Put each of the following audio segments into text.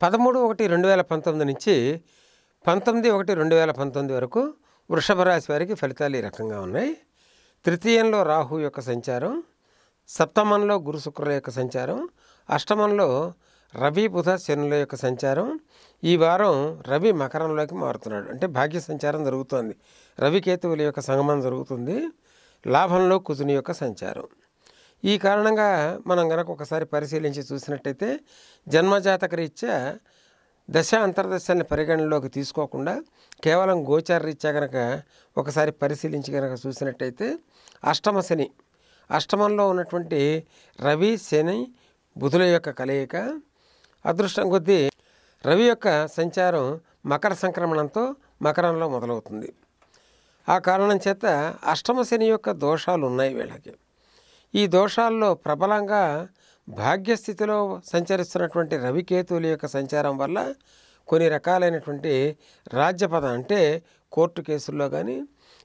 (13/1/2019) నుంచి 19/1/2019 వరకు వృషభ రాశి వారికి ఫలితాలు ఈ రకంగా ఉన్నాయి. తృతీయంలో రాహు యొక్క సంచారం, సప్తమంలో గురు శుక్రుల యొక్క సంచారం, అష్టమంలో రవి బుధ శనుల యొక్క సంచారం. ఈ వారం రవి మకరంలోకి మారుతున్నాడు, అంటే భాగ్య సంచారం జరుగుతోంది. రవి కేతువుల యొక్క సంగమం జరుగుతుంది. లాభంలో కుజుని యొక్క సంచారం. ఈ కారణంగా మనం గనక ఒకసారి పరిశీలించి చూసినట్టయితే జన్మజాతక రీత్యా దశ అంతర్దశల్ని పరిగణనలోకి తీసుకోకుండా కేవలం గోచార రీత్యా కనుక ఒకసారి పరిశీలించి కనుక చూసినట్టయితే అష్టమ శని, అష్టమంలో ఉన్నటువంటి రవి శని బుధుల యొక్క కలయిక, అదృష్టం కొద్దీ రవి యొక్క సంచారం మకర సంక్రమణంతో మకరంలో మొదలవుతుంది. ఆ కారణం చేత అష్టమ శని యొక్క దోషాలు ఉన్నాయి వీళ్ళకి. ఈ దోషాల్లో ప్రబలంగా భాగ్యస్థితిలో సంచరిస్తున్నటువంటి రవికేతువుల యొక్క సంచారం వల్ల కొన్ని రకాలైనటువంటి రాజ్యపదం, అంటే కోర్టు కేసుల్లో కానీ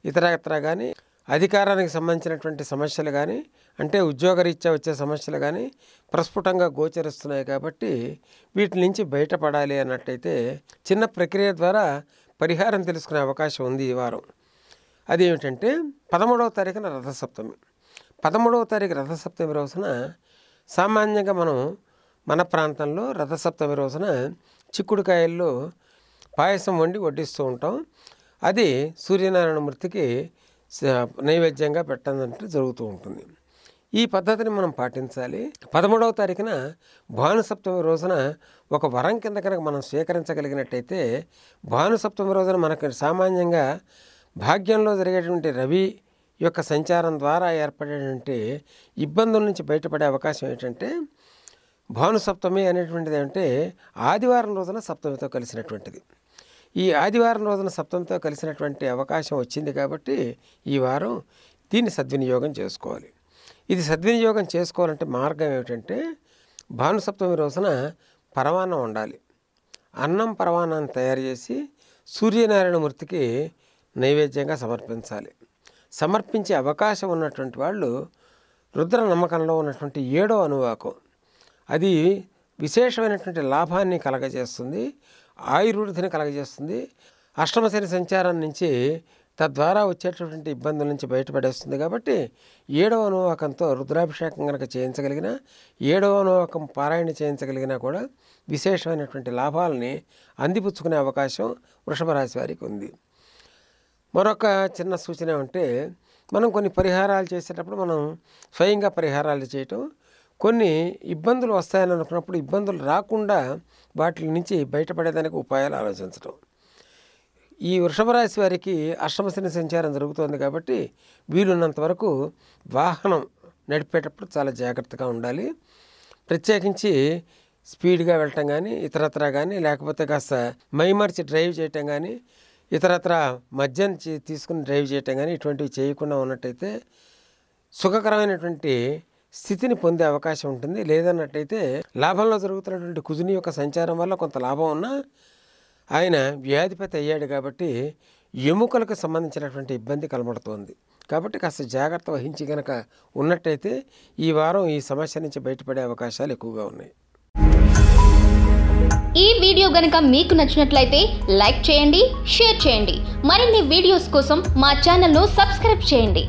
ఇతరత్ర కానీ అధికారానికి సంబంధించినటువంటి సమస్యలు కానీ, అంటే ఉద్యోగరీత్యా వచ్చే సమస్యలు కానీ ప్రస్ఫుటంగా గోచరిస్తున్నాయి. కాబట్టి వీటి నుంచి బయటపడాలి అన్నట్టయితే చిన్న ప్రక్రియ ద్వారా పరిహారం తెలుసుకునే అవకాశం ఉంది ఈ వారం. అది ఏమిటంటే 13వ తారీఖున రథసప్తమి. 13వ తారీఖు రథసప్తమి రోజున సామాన్యంగా మనం మన ప్రాంతంలో రథసప్తమి రోజున చిక్కుడుకాయల్లో పాయసం వండి వడ్డిస్తూ ఉంటాం. అది సూర్యనారాయణమూర్తికి నైవేద్యంగా పెట్టడంటే జరుగుతూ ఉంటుంది. ఈ పద్ధతిని మనం పాటించాలి. 13వ తారీఖున భానుసప్తమి రోజున ఒక వరం కింద కనుక మనం స్వీకరించగలిగినట్టయితే భానుసప్తమి రోజున మనకు సామాన్యంగా భాగ్యంలో జరిగేటువంటి రవి యొక్క సంచారం ద్వారా ఏర్పడేటువంటి ఇబ్బందుల నుంచి బయటపడే అవకాశం ఏంటంటే భానుసప్తమి అనేటువంటిది అంటే ఆదివారం రోజున సప్తమితో కలిసినటువంటిది. ఈ ఆదివారం రోజున సప్తమితో కలిసినటువంటి అవకాశం వచ్చింది కాబట్టి ఈ వారం దీన్ని సద్వినియోగం చేసుకోవాలి. ఇది సద్వినియోగం చేసుకోవాలంటే మార్గం ఏమిటంటే భానుసప్తమి రోజున పరమాన్నం వండాలి. అన్నం పరమాన్నాన్ని తయారు చేసి సూర్యనారాయణమూర్తికి నైవేద్యంగా సమర్పించాలి. సమర్పించే అవకాశం ఉన్నటువంటి వాళ్ళు రుద్ర నమ్మకంలో ఉన్నటువంటి 7వ అనువాకం, అది విశేషమైనటువంటి లాభాన్ని కలగజేస్తుంది, ఆయుర్వృద్ధిని కలగజేస్తుంది. అష్టమ శని సంచారం నుంచి తద్వారా వచ్చేటటువంటి ఇబ్బందుల నుంచి బయటపడేస్తుంది. కాబట్టి 7వ అనువాకంతో రుద్రాభిషేకం కనుక చేయించగలిగిన, 7వ అనువాకం పారాయణ చేయించగలిగినా కూడా విశేషమైనటువంటి లాభాలని అందిపుచ్చుకునే అవకాశం వృషభ రాశి వారికి ఉంది. మరొక చిన్న సూచన ఏమంటే మనం కొన్ని పరిహారాలు చేసేటప్పుడు మనం స్వయంగా పరిహారాలు చేయటం, కొన్ని ఇబ్బందులు వస్తాయని అనుకున్నప్పుడు ఇబ్బందులు రాకుండా వాటి నుంచి బయటపడేదానికి ఉపాయాలు ఆలోచించడం. ఈ వృషభ రాశి వారికి అష్టమ శని సంచారం జరుగుతోంది కాబట్టి వీలున్నంత వరకు వాహనం నడిపేటప్పుడు చాలా జాగ్రత్తగా ఉండాలి. ప్రత్యేకించి స్పీడ్గా వెళ్ళటం కానీ ఇతరత్ర కానీ, లేకపోతే కాస్త మైమర్చి డ్రైవ్ చేయటం కానీ, ఇతరత్ర మద్యం తీసుకుని డ్రైవ్ చేయటం కానీ ఇటువంటివి చేయకుండా ఉన్నట్టయితే సుఖకరమైనటువంటి స్థితిని పొందే అవకాశం ఉంటుంది. లేదన్నట్టయితే లాభంలో జరుగుతున్నటువంటి కుజుని యొక్క సంచారం వల్ల కొంత లాభం ఉన్నా ఆయన వ్యాధిపతి అయ్యాడు కాబట్టి ఎముకలకు సంబంధించినటువంటి ఇబ్బంది కనబడుతోంది. కాబట్టి కాస్త జాగ్రత్త వహించి కనుక ఉన్నట్టయితే ఈ వారం ఈ సమస్య నుంచి బయటపడే అవకాశాలు ఎక్కువగా ఉన్నాయి. ఈ వీడియో గనుక మీకు నచ్చినట్లయితే లైక్ చేయండి, షేర్ చేయండి. మరిన్ని వీడియోస్ కోసం మా ఛానల్ను సబ్స్క్రైబ్ చేయండి.